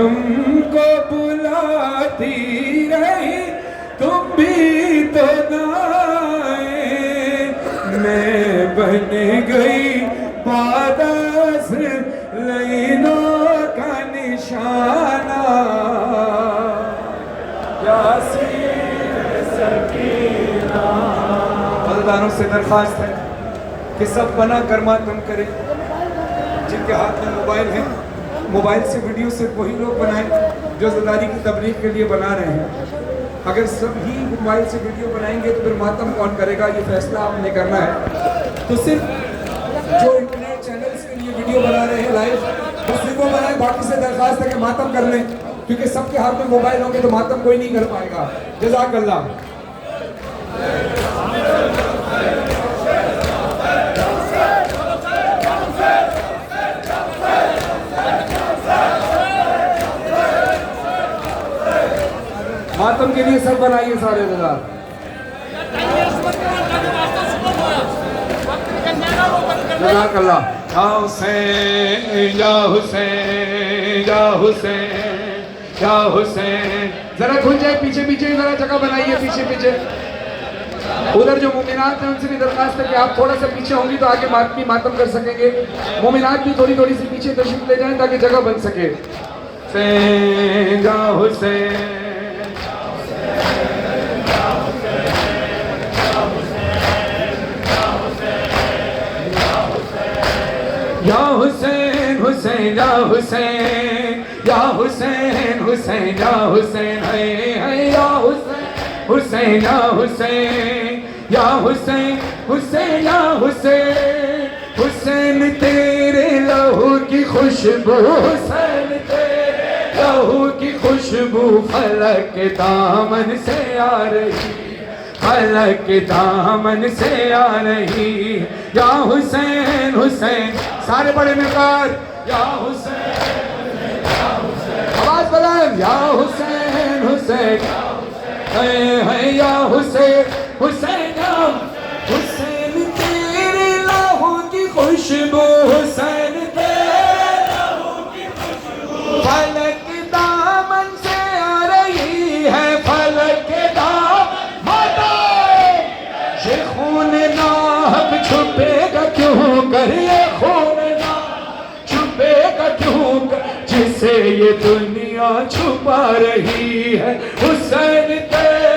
तुमको बुलाती रही तुम भी तो ना आए, मैं बन गई बादस लैनों का निशाना। फलदारों से दरख्वास्त है कि सब बना कर मातम करें। जिनके हाथ में मोबाइल है, मोबाइल से वीडियो सिर्फ वही लोग बनाएं जो ज़दारी की तबलीग के लिए बना रहे हैं। अगर सब ही मोबाइल से वीडियो बनाएंगे तो फिर मातम कौन करेगा, ये फैसला आपने करना है। तो सिर्फ जो इंटरनेट चैनल्स के लिए वीडियो बना रहे हैं लाइव, बस वो बनाए। बाकी से दरख्वास्त है कि मातम कर लें, क्योंकि सबके हाथ में मोबाइल होंगे तो मातम कोई नहीं कर पाएगा। जज़ाकल्लाह। मातम के लिए सब बनाइए सारे जगह। जज़ाकल्लाह। या हुसैन या हुसैन या हुसैन या हुसैन। जरा खुल जाए पीछे पीछे, जरा जगह बनाइए पीछे पीछे। उधर जो मोमिनात हैं उनसे भी दरख्वास्त है कि आप थोड़ा सा पीछे होंगी तो आगे मातम कर सकेंगे। मोमिनात भी थोड़ी थोड़ी सी पीछे तशरीफ ले जाएं ताकि जगह बन सके। हुसैन या हुसैन या हुसैन हुसैन या हुसैन या हुसैन हुसैन या हुसैन है या हुसैन हुसैन या हुसैन या हुसैन हुसैन या हुसैन। हुसैन तेरे लहू की खुशबू, हुसैन तेरे लहू की खुशबू फलक के दामन से आ रही, फलक के दामन से आ रही। या हुसैन हुसैन, सारे बड़े मिलकर या हुसैन, आवाज बुलंद या हुसैन हुसैन है या हुसैन हुसैन या हुसैन तेरे लहू की खुशबू, हुसैन तेरे लहू की खुशबू फलक के दामन से आ रही है, फलक के दामन। ये खून नाहक छुपेगा क्यों कर, ये खून नाहक छुपेगा क्यों कर, जिसे ये दुनिया छुपा रही है। हुसैन तेरे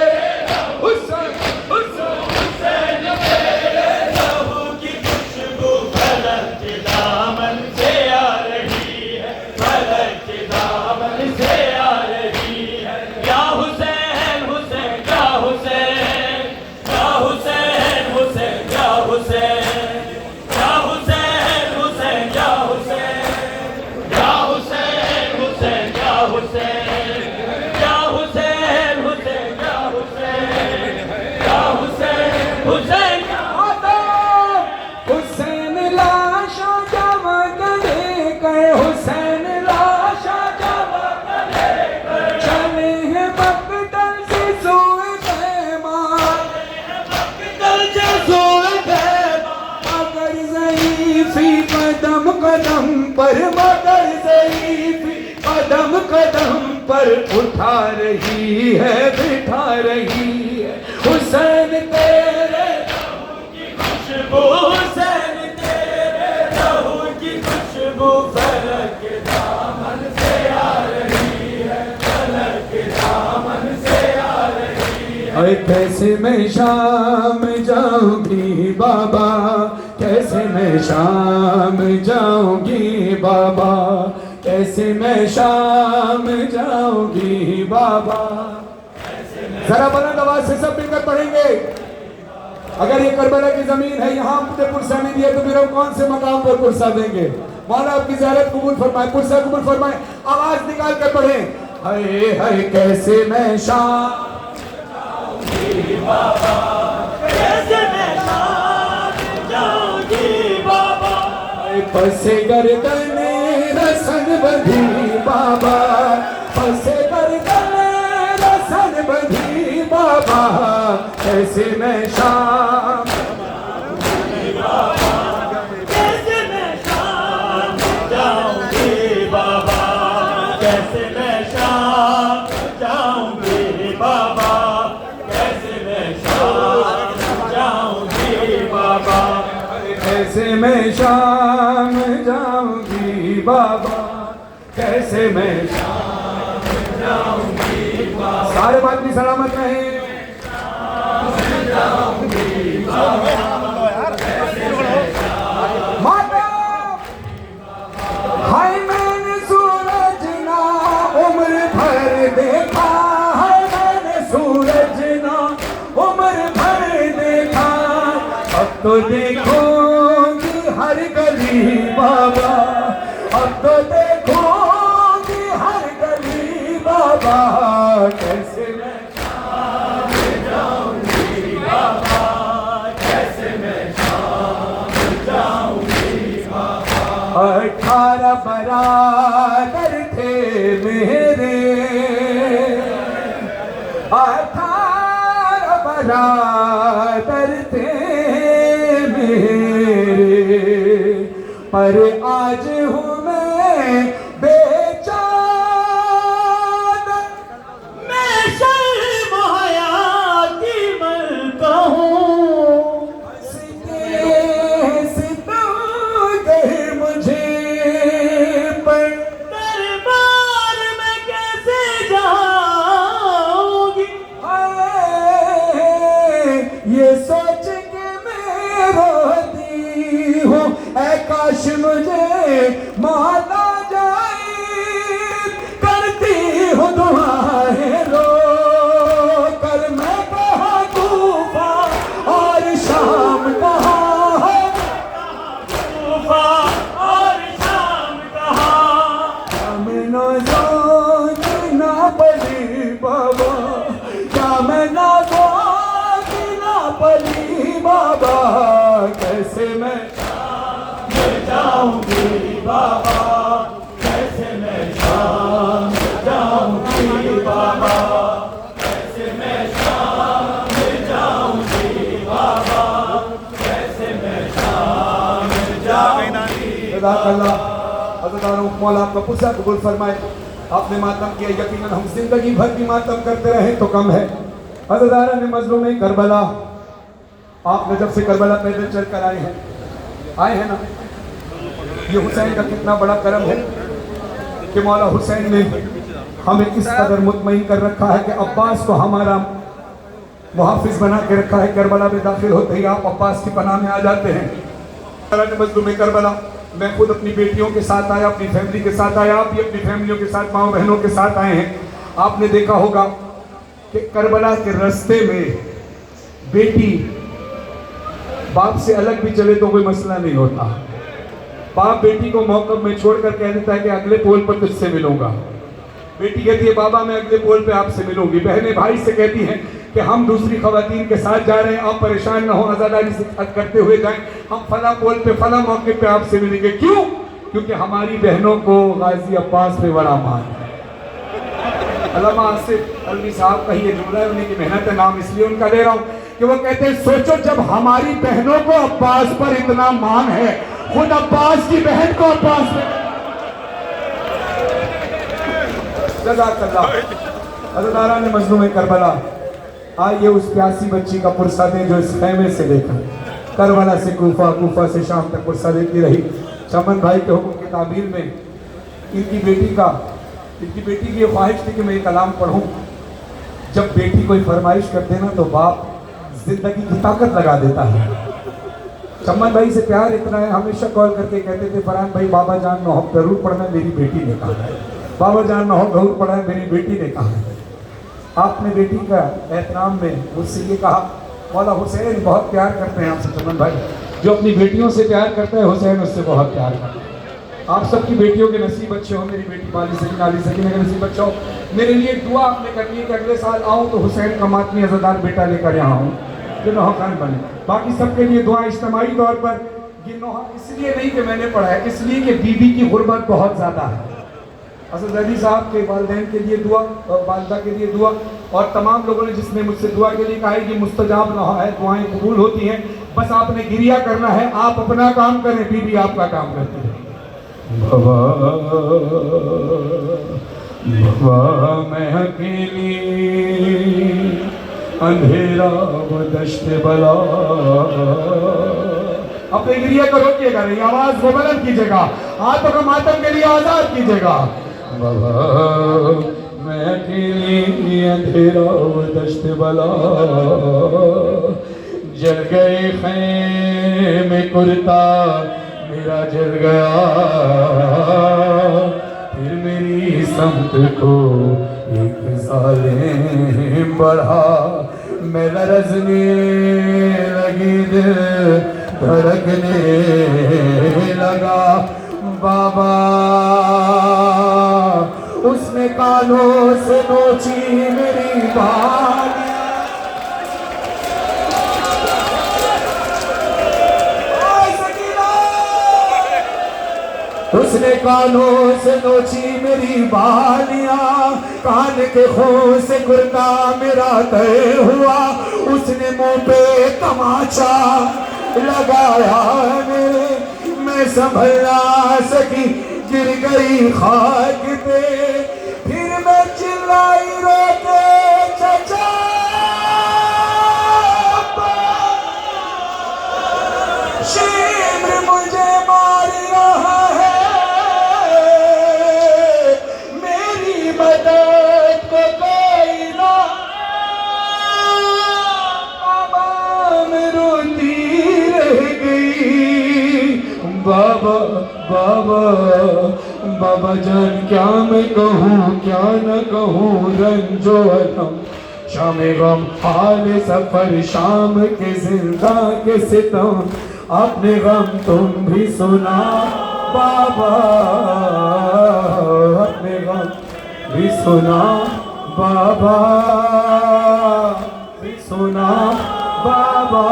हुसैन हुसैन हुसैन तेरे लहू की खुशबू फलक के दामन से आ रही है, फलक के दामन से आ रही है। या हुसैन हुसैन या हुसैन या हुसैन हुसैन या हुसैन या हुसैन हुसैन या हुसैन या हुसैन हुसैन या हुसैन या हुसैन हुसैन या हुसैन या हुसैन हुसैन। हुसैन लाशा जमा करे गए, हुसैन लाशा जमा करे गए, चले हैं मकतल से सोए पैमान, मकतल से सोए पैमान। मगर ज़ईफ़ी कदम कदम पर, मगर ज़ईफ़ी कदम कदम पर उठा रही है, बिठा रही है। हुसैन तेरे लहू की खुशबू, हुसैन तेरे लहू की खुशबू फलक के दामन से आ रही है, फलक के दामन से आ रही है। अरे कैसे मैं शाम जाऊंगी बाबा, कैसे मैं शाम जाऊंगी बाबा, कैसे मैं शाम जाऊंगी बाबा। जरा बुलंद आवाज से सब मिलकर पढ़ेंगे। अगर ये करबला की जमीन है, यहाँ मुझे पुरसा नहीं दिया तो फिर हम कौन से मकाम पर पुरसा देंगे। मौला आपकी ज़ियारत कबूल फरमाए, पुरसा कबूल फरमाए। आवाज निकाल कर पढ़े। हाय हाय कैसे मैं शाम जाऊंगी बाबा, कैसे मैं शाम जाऊंगी बाबा, पसे गर्दन रसन बंधी बाबा, पसे गर्दन रसन बंधी बाबा, कैसे मैं शाम जाऊंगी बाबा, कैसे मैं शाम जाऊंगी बाबा, कैसे मैं मैं शाम जाऊंगी बाबा, कैसे मैं शाम जाऊंगी बाबा। सारे बात भी सलामत रहे। माता हाय मैंने सूरज ना उम्र भर देखा, हाय मैंने सूरज ना उम्र भर देखा, अब तो देखूंगी हर गली बाबा, अब तो देखूंगी हर गली बाबा, कैसे मैं शाम जाऊंगी बाबा, कैसे मैं शाम जाऊंगी बाबा। 18 बराबर थे मेरे, 18 बराबर थे मेरे, पर आज हूँ मैं बेचारा, मैं शर्म हया की मरता हूँ, गए मुझे पर दरबार में कैसे जाऊंगी, ये सोच के मैं रोती हूँ, ऐ काश मुझे माता जाए, करती हूँ दुआएं रो कर, मैं कहाँ तूफा और शाम कहाँ है, तूफा और शाम कहाँ, मैं ना सोच ना पड़ी बाबा, क्या मैं ना सोच ना पड़ी बाबा, कैसे मैं जाऊंगी बाबा, कैसे मैं शाम जाऊंगी बाबा, कैसे मैं शाम जाऊंगी बाबा, कैसे मैं शाम जाऊंगी। अल्लाह मौला आपका पुरसा कबूल फरमाए। आपने मातम किया, यकीनन हम जिंदगी भर भी मातम करते रहे तो कम है। अज़दारा ने मजलूम करबला, आपने जब से करबला पैदल चल कर आए हैं ना, ये हुसैन का कितना बड़ा करम है कि मौला हुसैन ने हमें इस कदर मुतमईन कर रखा है कि अब्बास को हमारा मुहाफिज बना के रखा है। करबला में दाखिल होते ही आप अब्बास की पनाह में आ जाते हैं। मजलूम करबला, मैं खुद अपनी बेटियों के साथ आया, अपनी फैमिली के साथ आया, आप भी अपनी फैमिलियों के साथ, माँ बहनों के साथ आए हैं। आपने देखा होगा कि करबला के रास्ते में बेटी बाप से अलग भी चले तो कोई मसला नहीं होता। बाप बेटी को मौकब में छोड़कर कह देता है कि अगले पोल पर तुझसे मिलूंगा। बेटी कहती है बाबा मैं अगले पोल पे आपसे मिलूंगी। बहनें भाई से कहती हैं कि हम दूसरी खवातीन के साथ जा रहे हैं, आप परेशान ना हो, आज़ादारी से करते हुए जाएं, हम फला पोल पे फला मौके पे आपसे मिलेंगे। क्यों? क्योंकि हमारी बहनों को गाजी अब्बास पे बड़ा मान है। अल्लामा आसिफ अलवी साहब का ये जुमला है, उन्हीं की मेहनत है, नाम इसलिए उनका ले रहा हूँ कि वो कहते हैं सोचो जब हमारी बहनों को अब्बास पर इतना मान है, खुद अब्बास की बहन को अब्बास पे। अज़दारा ने मजलूम करबला, आइए उस प्यासी बच्ची का पुरसा दें जो इस खैमे से लेकर करबला से कूफा, कूफा से शाम तक पुरसा देती रही। चमन भाई के हुक्म की ताबीर में इनकी बेटी की ये ख्वाहिश थी कि मैं ये कलाम पढ़ूं। जब बेटी कोई फरमाइश करते ना तो बाप जिंदगी की ताकत लगा देता है। चमन भाई से प्यार इतना है, हमेशा कॉल करके कहते थे फरहान भाई बाबा जान नौहब जरूर पढ़ना, मेरी बेटी ने कहा है। बाबा जान नौहब जरूर पढ़ा है, मेरी बेटी ने कहा है। आपने बेटी का एहतराम में मुझसे ये कहा, मौला हुसैन बहुत प्यार करते हैं आपसे। चमन भाई जो अपनी बेटियों से प्यार करता है, हुसैन उससे बहुत प्यार करता है। आप सबकी बेटियों के नसीब अच्छे हो, मेरी बेटी वाली सकीन आली सकीना के नसीब अच्छा हो। मेरे लिए दुआ आपने करनी है कि अगले साल आऊँ तो हुसैन का मातमी अज़ादार बेटा लेकर यहाँ आऊँ जो नौखान बने। बाकी सबके लिए दुआ इज्तिमाई तौर पर, ये नौहा इसलिए नहीं कि मैंने पढ़ा है, इसलिए कि बीबी की गुर्बत बहुत ज़्यादा है। असद अली साहब के वालिदैन के लिए दुआ और वालिदा के लिए दुआ, और तमाम लोगों ने जिसने मुझसे दुआ के लिए कहा है कि मुस्तजाब नौहा है, दुआएं कबूल होती हैं। बस आपने गिरिया करना है, आप अपना काम करें, बीबी आपका काम करती है। बाबा मैं अकेली अंधेरा व दश्त बला, अपने गिरिया को रोकिएगा नहीं, आवाज को बुलंद कीजिएगा, हाथों को मातम के लिए आजाद कीजिएगा। बाबा मैं अकेली अंधेरा दश्त बला, जल गए खैमे कुर्ता मेरा जल गया, फिर मेरी समत को एक साले बढ़ा, मैं लरजने लगी दिल धड़कने लगा। बाबा उसने कानों से नोची मेरी बात, उसने कानों से नोची मेरी बालियां, कान के खून से कुर्ता मेरा तय हुआ, उसने मुंह पे तमाचा लगाया मेरे, मैं संभल ना सकी गिर गई खाक पे, फिर मैं चिल्लाई रोके चचा शिम्र मुझे मार रहा है, मेरी मदद को कोई ना। बाबा मैं रोती रह गई, बाबा बाबा बाबा जान क्या मैं कहूँ क्या न कहूँ, रंजो अलम शाम गम हाल सफर शाम के जिंदा के सितम, अपने गम तुम भी सुना बाबा, अपने गम भी सुना बाबा, भी सुना बाबा।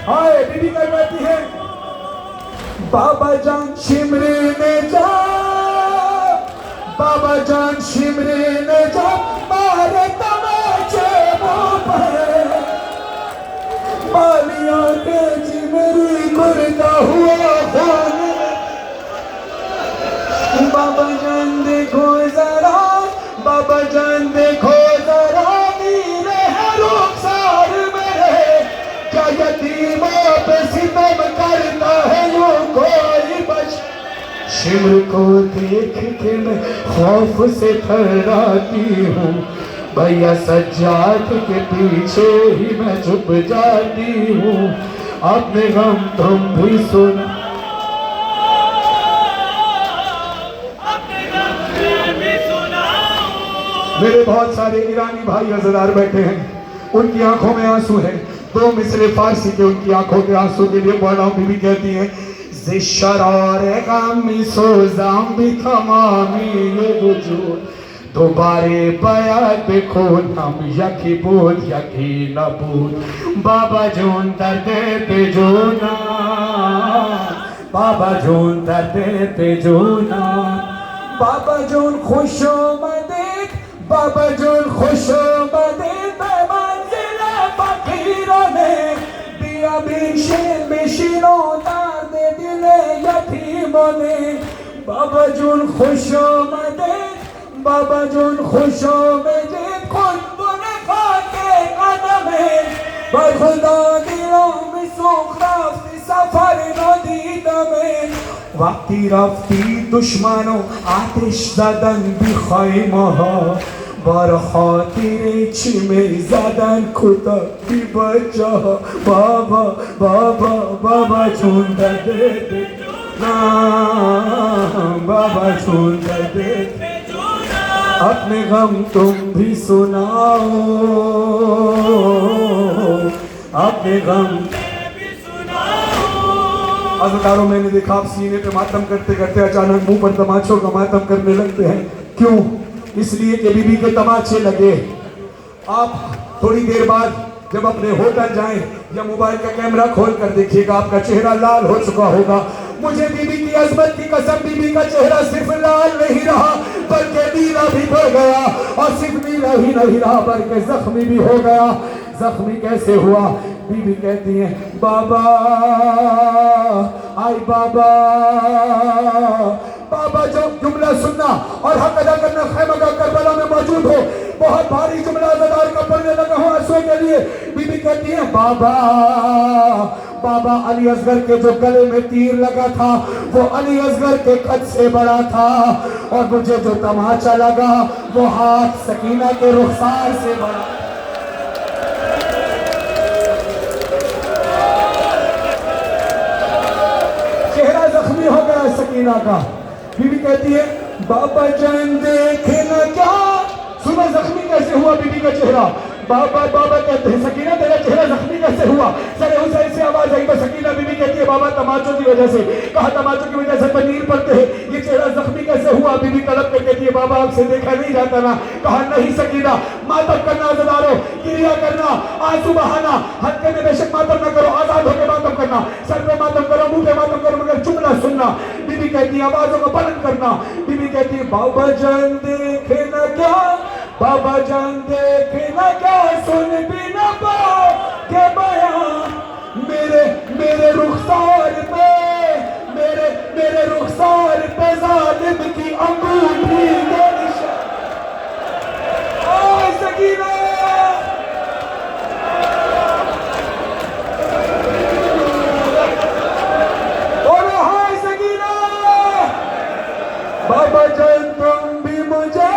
हाय बीबी क्या कहती है, बाबा जान शिमरे में जा, बाबा जान शिमरे में जा, मारे तमाचे मुंह पर, बालियां के जिमरी कुर्ता हुआ खून। बाबा जान देखो जरा, बाबा जान देखो जरा, नीले है रुखसार मेरे, क्या यतीमों पे सितम करता है यूं कोई बच। शिमर को देख के मैं खौफ से थर्राती हूँ, भैया सज्जाद के पीछे ही मैं छुप जाती हूँ, अपने गम तुम भी सुना, अपने गम तुम भी सुनाओ। मेरे बहुत सारे ईरानी भाई अज़दार बैठे हैं, उनकी आंखों में आंसू है, दो मिसरे फारसी के उनकी आंखों के आंसू के लिए पढ़ रहा हूँ। बीबी कहती है, जिशरार गमी सोजाम भी तमामी ये वजूद, दोबारे बयात खून हम यकी बोध यकी नबूद, बाबा जोन दर्द पे जोना, बाबा जोन दर्द पे जोना, बाबा जोन खुशो मदद, बाबा जोन खुशो मदद, मंजिल फकीरों ने दिया बिशिनो दर्द दिले यतीमों ने, बाबा जोन खुशो मदद, बाबा जोन खुशो मदद, खुद बुने खाके कदम है, बखुदा दिलों में सुखराफ्ती सफर नदी दमे, वक्ती रफ्ती दुश्मनों आतिश ज़दन भी खैमहा, बर खातिर छिमे ज़दन खुदा भी बचा, बाबा बाबा बाबा जोन दर्द ना, बाबा जोन दर्द अपने गम तुम भी सुनाओ, अपने गम भी सुनाओ। अज़दारों मैंने देखा आप सीने पे मातम करते करते अचानक मुंह पर तमाचों का मातम करने लगते हैं, क्यों? इसलिए कि बीबी के तमाचे लगे। आप थोड़ी देर बाद जब अपने होटल जाएं या मोबाइल का कैमरा खोल कर देखिएगा, आपका चेहरा लाल हो चुका होगा। मुझे बीबी की अजमत की कसम, बीबी का चेहरा सिर्फ लाल नहीं रहा बल्कि नीला भी पड़ गया, और सिर्फ नीला ही नहीं रहा बल्कि जख्मी भी हो गया। जख्मी कैसे हुआ? बीबी कहती है, बाबा आई बाबा, बाबा जो जुमला सुनना और हक अदा करना खैमगा करबला में मौजूद हो, बहुत भारी जुमला अज़ादार का पढ़ने लगा हूँ आंसुओं के लिए। बीबी कहती है बाबा, बाबा अली असगर के जो गले में तीर लगा था वो अली असगर के कद से बड़ा था, और मुझे जो तमाचा लगा वो हाथ सकीना के रुखसार से बड़ा। चेहरा जख्मी हो गया सकीना का। बीबी कहती है बाबा जान देखे न क्या, सुना जख्मी कैसे हुआ बीबी का चेहरा। बाबा बाबा कहते हैं सकीना तेरा चेहरा जख्मी कैसे हुआ। सरे हुसैन से आवाज आई तो सकीना बीबी कहती है बाबा तमाचों की वजह से। कहा तमाचों की वजह से पनीर पड़ते हैं, ये चेहरा जख्मी कैसे हुआ। बीबी तड़प कर कहती है बाबा आपसे देखा नहीं जाता ना। कहा नहीं सकीना, मातम करना अज़ादारो, क्रिया करना, आंसू बहाना, हल्के में बेशक मातम न करो, आजाद होकर मातम करना, सर पे मातम करो, मुंह पे मातम करो, मगर चुप ना सुनना। बीबी कहती है आवाजों को बुलंद करना। बीबी कहती है बाबा जान देखे न क्या, बाबा जान देखे न क्या, सुन भी न पाओ के बयां, मेरे मेरे रुखसार पे, मेरे रुखसार पे जालिम की अंगूठी के निशान। ओ सकीना, बोलो हाय सकीना। बाबा जान तुम भी मुझे,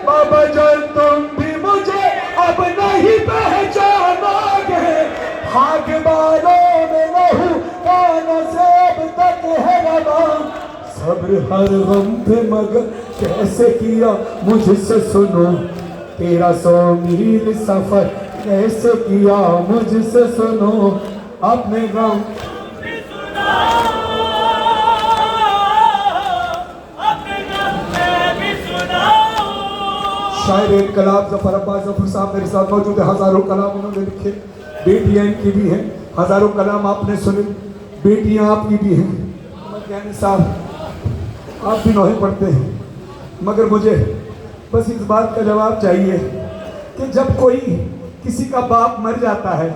बाबा जान तुम भी मुझे अब नहीं पहचानोगे, खाक बालों में लहू कानों से अब तक है रवा, सब्र हर गम पे मगर कैसे किया मुझसे सुनो, तेरा 100 मील सफर कैसे किया मुझसे सुनो, अपने गम शायर इनकलाब जफर अब्बास जफर साहब मेरे साथ मौजूद है। हजारों कलाम उन्होंने लिखे, बेटियां इनकी भी हैं, हजारों कलाम आपने सुने, बेटियां आपकी भी हैं। ज्ञानी साहब आप भी नोहे पढ़ते हैं, मगर मुझे बस इस बात का जवाब चाहिए कि जब कोई किसी का बाप मर जाता है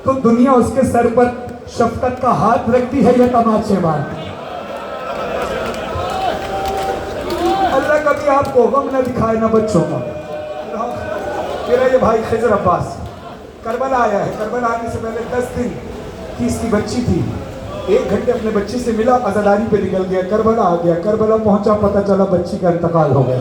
तो दुनिया उसके सर पर शफकत का हाथ रखती है या तमाचे मारती है। अल्लाह कभी आपको गम न दिखाए ना बच्चों का। मेरा ये भाई खिजर अब्बास करबला आया है। करबला आने से पहले 10 दिन की इसकी बच्ची थी। 1 घंटे अपने बच्ची से मिला, अज़ादारी पे निकल गया, करबला आ गया। करबला पहुंचा, पता चला बच्ची का इंतकाल हो गया।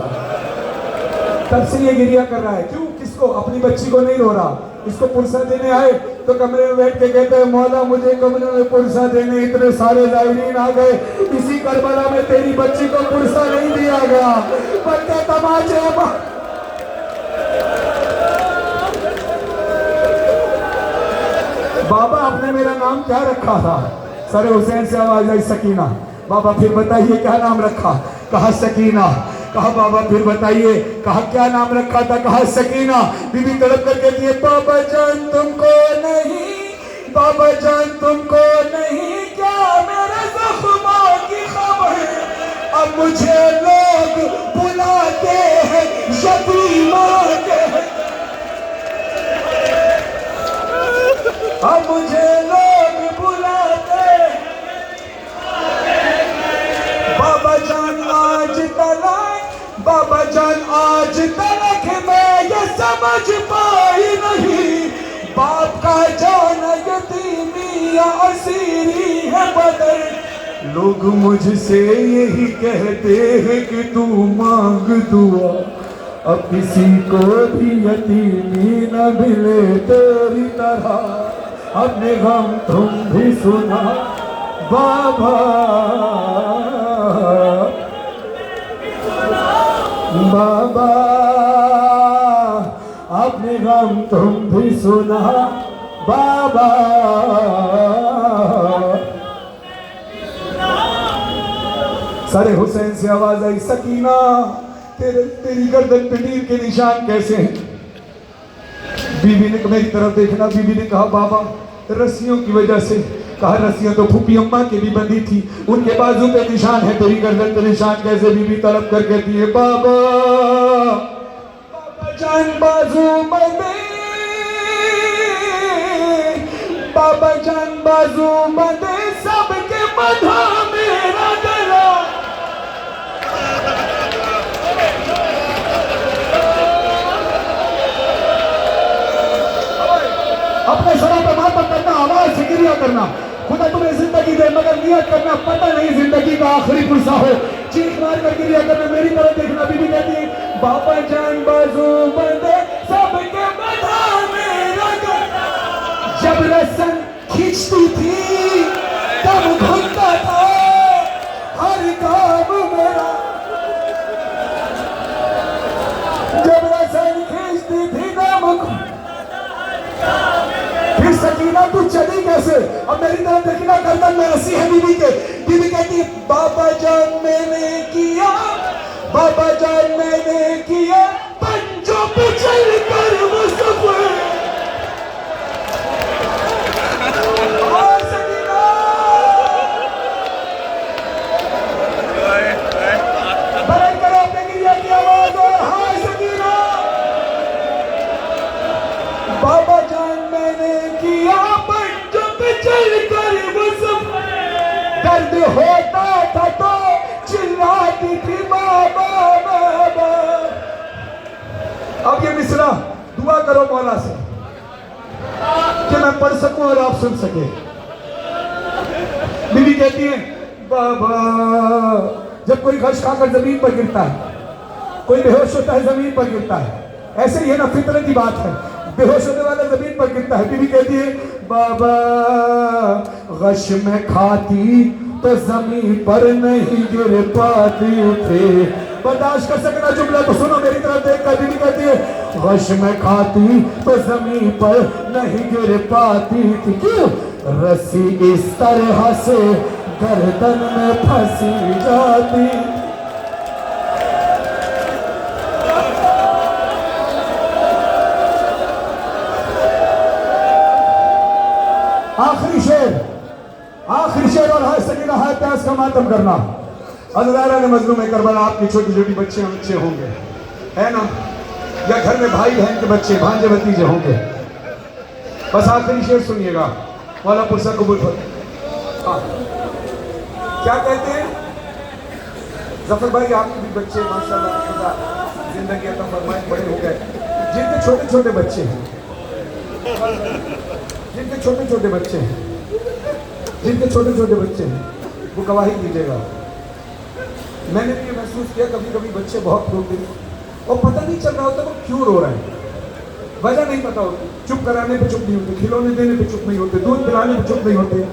तब से ये गिरिया कर रहा है। क्यों? किसको? अपनी बच्ची को नहीं रो रहा। इसको पुरसा देने आए तो कमरे में बैठ के कहते हैं मौला मुझे कमरे में पुरसा देने इतने सारे ज़ायरीन आ गए, इसी करबला में तेरी बच्ची को पुरसा नहीं दिया गया। बच्चे तमाचे बाबा आपने मेरा नाम क्या रखा था? सरे हुसैन से आवाज आई सकीना। बाबा फिर बताइए क्या नाम रखा? कहा सकीना। कहा बाबा फिर बताइए। कहा क्या नाम रखा था? कहा सकीना। बीबी तड़प कर कहती है बाबा जान तुमको नहीं, बाबा जान तुमको नहीं क्या मेरे जख्मों की खबर, अब मुझे लोग बुलाते हैं यतीमा के, अब मुझे लोग बुलाते। बाबा जान आज तलक, बाबा जान आज तलक मैं ये समझ पाई नहीं, बाप का जाना यतीमी या असीरी है बदल। लोग मुझसे यही कहते हैं कि तू मांग दुआ, अब किसी को भी यतीमी न मिले तेरी तरह, अपने गम तुम भी सुना बाबा, बाबा अपने गम तुम भी सुना बाबा। सरे हुसैन से आवाज आई सकीना तेरी गर्दन पे तीर के निशान कैसे हैं? बीबी ने मेरी तरफ देखना। बीबी ने कहा बाबा रस्सियों की वजह से। कहा रस्सियां तो फूफी अम्मा की भी बंधी थी, उनके बाजू पे निशान है, तेरी गर्दन पे निशान कैसे? बीबी तड़प कर कहती है बाबा, बाबा जान बाजू बंधे, बाबा जान बाजू बंधे, सबके बंधा मेरा गला। अपने सरों पे मातम करना, आवाज से गिरिया करना। खुदा तुम्हें जिंदगी दे मगर नियत करना, पता नहीं जिंदगी का आखिरी पुरसा हो। चीख मार कर गिरिया करना, मेरी तरफ देखना। बीबी कहती है बाबा जान बाजू बंदे सबके बधा मेरा गला। जब रसन खींचती थी तब घुटता था हर काम मेरा। जब रसन खींचती थी तब फिर सकीना तू चली कैसे? अब मेरी तरफ देखना, गर्दन में रस्सी है बीबी के। बीबी कहती है बाबा जान मैंने किया, बाबा जान मैंने किया पंजों पे चल कर वो सफर। बरन करो अपने गिरिया की आवाज और हाय सकीना। बाबा जान मैंने किया पंजों पे चल कर वो सफर। दर्द होता था तो चिल्लाती थी बाबा बाबा। अब ये मिसरा दुआ करो मौला से कि मैं पढ़ सकूं और आप सुन सके। बीवी कहती है बाबा, जब कोई गश खाकर जमीन पर गिरता है, कोई बेहोश होता है जमीन पर गिरता है, ऐसे ही है ना, फितरत की बात है, बेहोश होने वाला जमीन पर गिरता है। बीवी कहती है बाबा गश में खाती तो जमीन पर नहीं गिर पाती थे। बर्दाश्त कर सकना जुमला तो सुनो मेरी तरफ देख कर। बीवी कहती है गश में खाती तो जमीन पर नहीं गिर पाती थी। क्यों? रस्सी इस तरह से गर्दन में फंसी जाती। आखिरी शेर और हाय सकीना हाय प्यास का मातम करना। अज़रारा ने मजलूम करबला आपकी छोटी छोटी बच्चे होंगे, है ना, या घर में भाई बहन के बच्चे भांजे भतीजे होंगे। बस आखिरी शेर सुनिएगा, मौला पुरसा कबूल फरमाए। क्या कहते हैं जफर भाई, आपके भी बच्चे माशाल्लाह खुदा जिंदगी अता फरमाए बड़े हो गए। जिनके छोटे छोटे बच्चे हैं, जिनके छोटे छोटे बच्चे हैं वो गवाही दीजिएगा। मैंने भी ये महसूस किया, कभी कभी बच्चे बहुत रोते हैं और पता नहीं चल रहा होता वो क्यों रो रहे हैं, वजह नहीं पता होती। चुप कराने पे चुप नहीं होते, खिलौने देने पे चुप नहीं होते, दूध पिलाने पे चुप नहीं होते,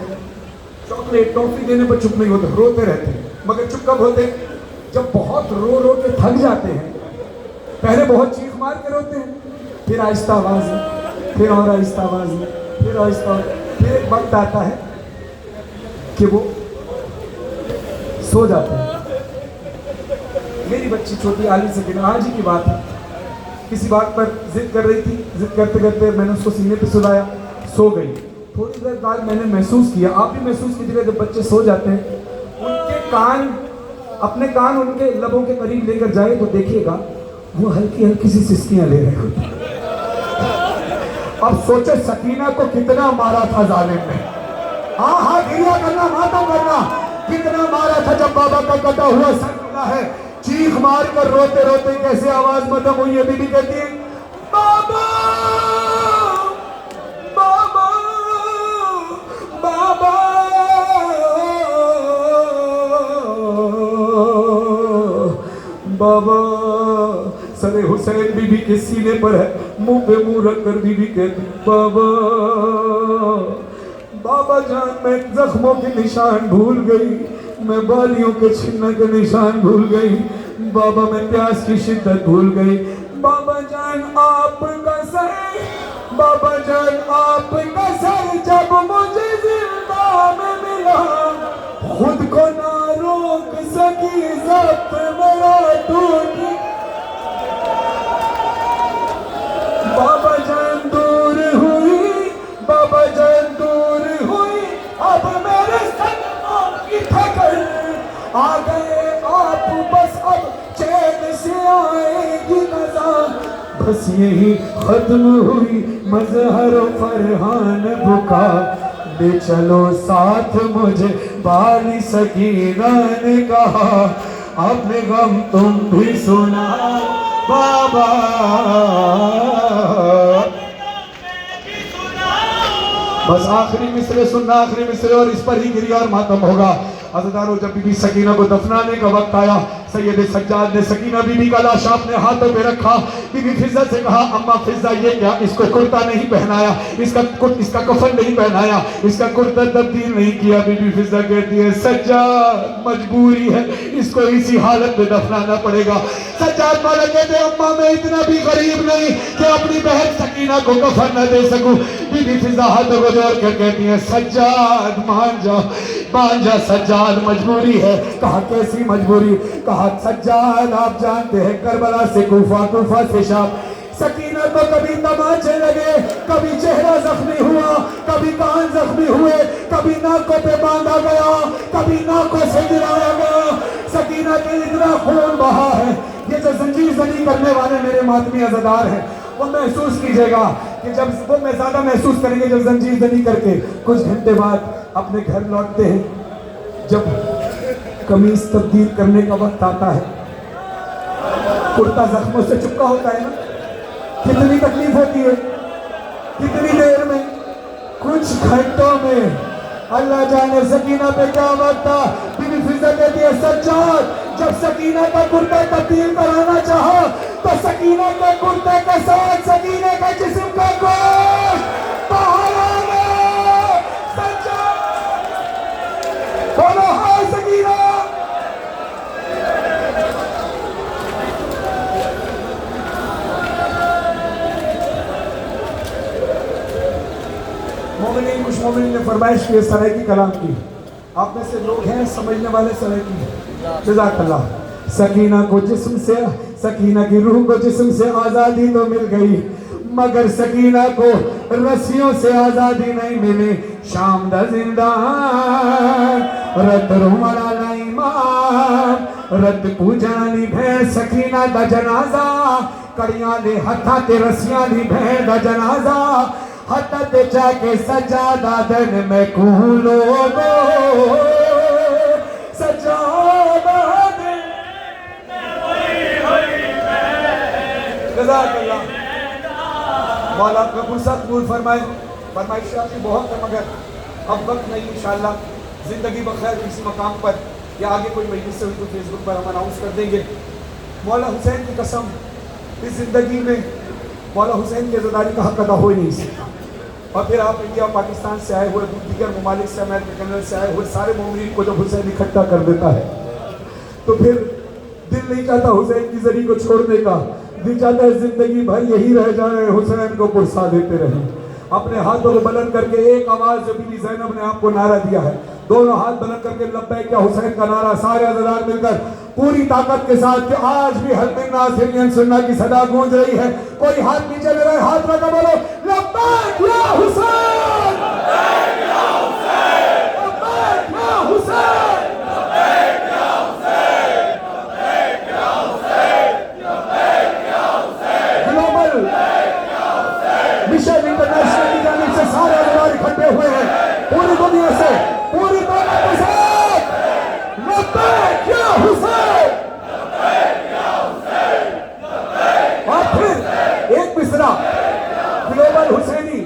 चॉकलेट टॉफी देने पर चुप नहीं होते, रोते रहते हैं। मगर चुप कब होते? जब बहुत रो के थक जाते हैं। पहले बहुत चीख मार के रोते हैं, फिर आहिस्ता आवाज में, फिर और आहिस्ता आवाज में, फिर आहिस्ता, फिर एक वक्त आता है कि वो सो जाते हैं। मेरी बच्ची छोटी आली से आज ही की बात है, किसी बात पर जिद कर रही थी, जिद करते करते मैंने उसको सीने पे सुलाया, सो गई। थोड़ी देर बाद मैंने महसूस किया, आप भी महसूस कीजिएगा, जब बच्चे सो जाते हैं उनके कान, अपने कान उनके लबों के करीब लेकर जाए तो देखिएगा वो हल्की हल्की सी सिसकियां ले रहे होते। अब सोचो सकीना को कितना मारा था जालिम ने। हाँ गिरिया करना, मातम करना, कितना मारा था। जब बाबा का कटा हुआ सर मिला है, चीख मार कर रोते रोते कैसे आवाज मदम हुई है। बीबी कहती है बाबा बाबा बाबा बाबा। सरे हुसैन बीबी के सीने पर है, मुंह पे मुंह रख कर बीबी कहती बाबा बाबा जान, मैं जख्मों के निशान भूल गई, मैं बालियों के छिन्न के निशान भूल गई बाबा, मैं प्यास की शिद्दत भूल गई बाबा जान। आपका सर बाबा जान, आपका सर जब मुझे जिंदा में मिला, खुद को ना रोक सकी ज़ब्त मेरा टूट। बाबा जान दूर हुई, बाबा जान दूर हुई, अब मेरे सदमों की ठकर आ गए आप, बस अब चैन से आएगी नज़ा, बस यही खत्म हुई मजहर फरहान बुका, ले चलो साथ मुझे बाली सकीना ने कहा, अपने गम तुम भी सुना बाबा। बस आखिरी मिसरे सुनना, आखिरी मिसरे, और इस पर ही गिरिया और मातम होगा। अज़दारों, जब बीबी सकीना को दफनाने का वक्त आया, सैयद सज्जाद ने सकीना बीबी का लाश अपने हाथों पे रखा। बीबी फिजा से कहा, अम्मा फिजा ये क्या, इसको कुर्ता नहीं पहनाया, इसका कफन नहीं पहनाया, इसका कुर्ता तब्दील नहीं किया। बीबी फिजा कहती है, सज्जाद मजबूरी है, इसको इसी हालत में दफनाना पड़ेगा। सज्जाद वाला कहते, अम्मा मैं इतना भी गरीब नहीं कि अपनी बहन सकीना को कफन न दे सकूं। बीबी फिजा हाथों को जोड़ कर कहती है, सज्जाद मान जा सज्जाद, मजबूरी है। कहा कैसी मजबूरी? कहा सज्जाद आप जानते हैं करबला से कूफा, कूफा से शाम, सकीना को कभी तमाचे लगे, कभी चेहरा जख्मी हुआ, कभी कान जख्मी हुए, कभी नाकों पे बांधा गया, कभी नाकों से गिराया गया। सकीना के इतना खून बहा है। ये जो जंजीर जनी करने वाले मेरे मातमी अज़ादार हैं, वो महसूस कीजिएगा कि जब वो मैं ज्यादा महसूस करेंगे जब जंजीर जनी करके कुछ घंटे बाद अपने घर लौटते हैं, जब कमीज तब्दील करने का वक्त आता है, कुर्ता जख्मों से चिपका होता है ना, कितनी तकलीफ होती है, कितनी देर में, कुछ घंटों में। अल्लाह जाने सकीना पे क्या वक्त था। बीबी फिजा कहती है, सज्जाद जब सकीना का कुर्ता तब्दील कराना चाहा तो सकीना के कुर्ते के साथ सकीना का जिस्म का गोश्त बाहर आ गया। सज्जाद बोलो हाय सकीना। मोमिनीन, कुछ मोमिनीन ने फरमाइश की इस तरह की कलाम की। आप में से लोग हैं समझने वाले इस तरह की। जज़ाकल्लाह। सकीना को जिस्म से, सकीना की रूह को जिस्म से आज़ादी तो मिल गई, मगर सकीना को रस्सियों से आज़ादी नहीं मिली। शाम दा जिंदान रत रुमड़ा नहीं मान, रत पूजानी भेड़ सकीना दा जनाजा, कड़ियां दे हथा ते रस्सियां दी भेड़ दा जनाजा, हथा ते जाके सजादा दिन में कूलो गो, सजादा दिन में वही जज़ाकल्लाह। मौला कबूल कबूल फरमाए। फरमाइश आपकी बहुत है मगर अब वक्त नहीं, इंशाअल्लाह ज़िंदगी बखैर किसी मकाम पर या आगे कोई मजलिस से हुई तो फेसबुक पर हम अनाउंस कर देंगे। मौला हुसैन की कसम, इस ज़िंदगी में मौला हुसैन की अज़ादारी का हक अदा हो ही नहीं सकता। और फिर आप इंडिया और पाकिस्तान से आए हुए, दीगर ममालिक से, अमेरिका कनाडा से आए हुए सारे मोमिनीन को जब हुसैन इकट्ठा कर देता है तो फिर दिल नहीं चाहता हुसैन की जरी को छोड़ने का, दिल चाहता है जिंदगी भर यही रह जाए, हुसैन को पुरसा देते रहे। अपने हाथों को बुलंद करके एक आवाज जो बीबी ज़ैनब ने आपको नारा दिया है, दोनों हाथ बुलंद करके लब्बैक या हुसैन का नारा सारे अज़ादार मिलकर पूरी ताकत के साथ, कि आज भी हल मिन नासिरियन सुन्ना की सदा गूंज रही है। कोई हाथ नीचे ले रहा है, हाथ रखा बोलो लब्बैक या हुसैन, लब्बैक या हुसैन, लब्बैक या हुसैन, लब्बैक या हुसैन, लब्बैक या हुसैन, लब्बैक या हुसैन। ग्लोबल मिशन इंटरनेशनल की जानिब से सारे अज़ादार इकट्ठे हुए हैं पूरी दुनिया से, पूरी ताकत के साथ लब्बैक या हुसैन, लब्बैक या हुसैन, लब्बैक। और फिर एक मिसरा ग्लोबल हुसैनी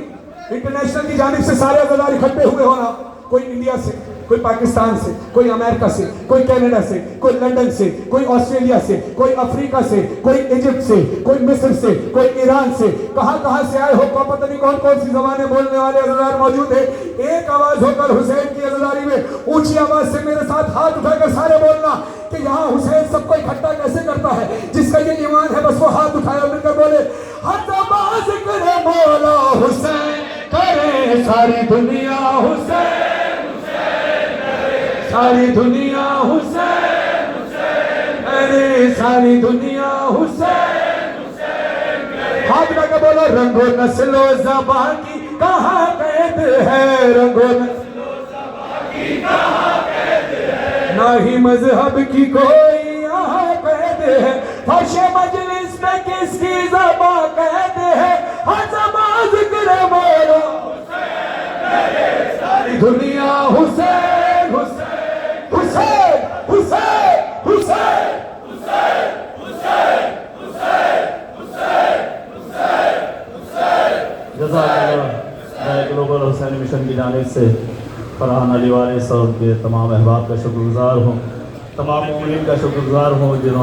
इंटरनेशनल की जानिब से सारे अज़ादार इकट्ठे हुए होना, कोई इंडिया से, कोई पाकिस्तान से, कोई अमेरिका से, कोई कनाडा से, कोई लंदन से, कोई ऑस्ट्रेलिया से, कोई अफ्रीका से, कोई इजिप्ट से, कोई मिस्र से, कोई ईरान से, कहां से आए हो, पता नहीं कौन कौन सी ज़बानें बोलने वाले अज़ादार मौजूद है। एक आवाज होकर हुसैन की अज़ादारी में ऊंची आवाज से मेरे साथ हाथ उठाकर सारे बोलना कि यहाँ हुसैन सबको इकट्ठा कैसे करता है। जिसका ये ईमान है बस वो हाथ उठाया, मिलकर बोले हज़ाबाज़ करे मौला हुसैन, करे सारी दुनिया हुसैन, सारी दुनिया हुसैन, हुसैन, अरे सारी दुनिया हुसैन, हुसैन। हाथ लगा बोलो रंगो नस्लो ज़बान की कहाँ कैद है, रंगो नस्लो ज़बान की कहाँ कैद है, ना ही मजहब की कोई यहाँ कैद है, फर्शे मजलिस में किसकी ज़बान कैद है, हज़ाबाज़ करे मौला हुसैन, अरे सारी दुनिया हुसैन, हुसैन, हुसैन, हुसैन, हुसैन, हुसैन, हुसैन, हुसैन, हुसैन, हुसैन, हुसैन। जज़ाकल्लाह। ग्लोबल हुसैनी फाउंडेशन की जानिब से फरहान अली वारिस और उनके तमाम अहबाब का शुक्रगुजार हूँ, तमाम मोमिनीन का शुक्रगुजार हूँ जिन्होंने